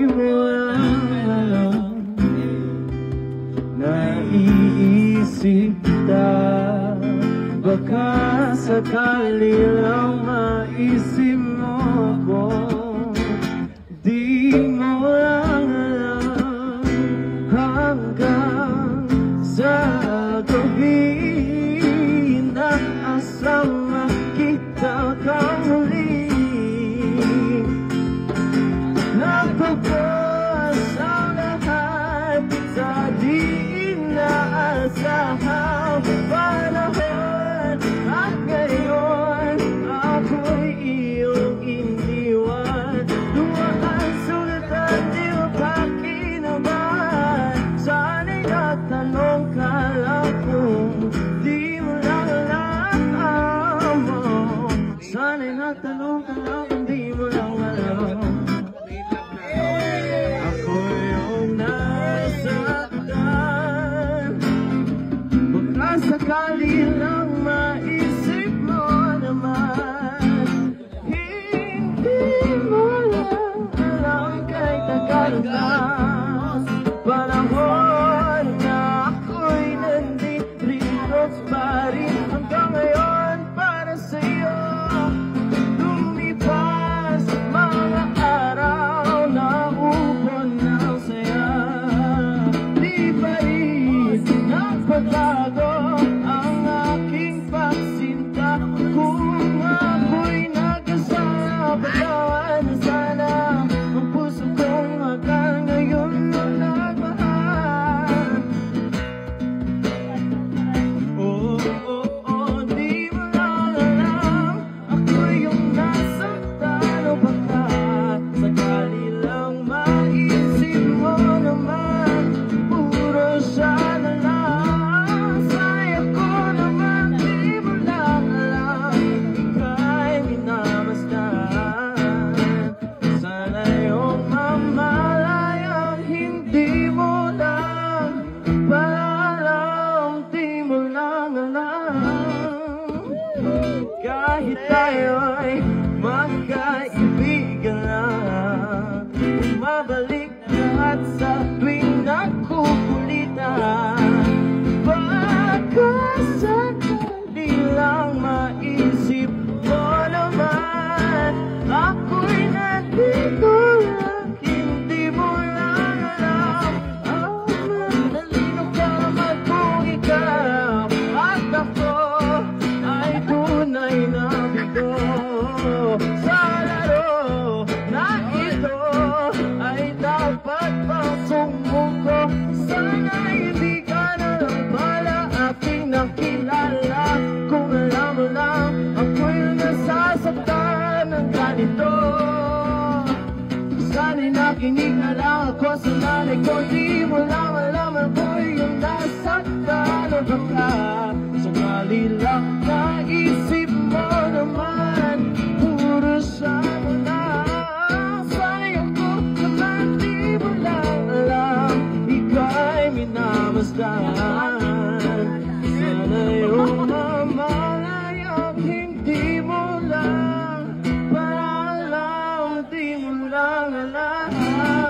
mo alam, naiisip kita. Baka sakali lang maisip mo ko, di mo lang alam. Hanggang sa gabi na asang makita kang muli, nagpagpas ang lahat sa di inaasahang panahon. At ngayon, ako'y iyong iniwan. Dumaan sulatan, di mo pakinaman. Sana'y natanong ka lang kung di mo lang alam. Sana'y natanong ka lang kung di mo lang alam. Ako yung nasaktan. Baka sakali lang maisip mo naman, hindi mo lang alam kay tagal na panahon na ako'y nandito pa rin hanggang ngayon para sa'yo. Lumipas mga araw na upon ng saya, di pa rin nagpatago ang aking pagsinta. Kung ako'y nagkasama, batawan na sana ang puso kong hanggang ngayon mo nagmahal. Oh, oh, oh, di mo lang alam, ako'y yung nasaktan. O baka sakali lang maisip mo naman, puro siya na lang. Sayang ko naman, di mo lang alam, ika'y minamasdan. Sana yung mamalayang hindi mo lang alam, di mo lang alam. Kahit tayo'y magkaibigan na, bumabalik lahat sa tuwing nagkukulitan. Baka sakali lang maisip mo naman, ako'y nandito lang, hindi mo lang alam. Nalino ka naman kung ikaw at ako ay tunay na bigo sa laro na ito, ay dapat bang sumuko? Sana hindi ka na lang pala aking nakilala. Kung alam mo lang, ako'y nasasaktan ng ganito. Sana'y nakinig na lang ako sa nanay ko. Di mo lang alam, ako'y yung nasaktan. O baka sakali lang naisip mo naman, puro siya mo lang. Sana'y ako naman, di mo lang alam, ika'y minamasdan. Sana yung mamalayang hindi mo lang alam, di mo lang alam.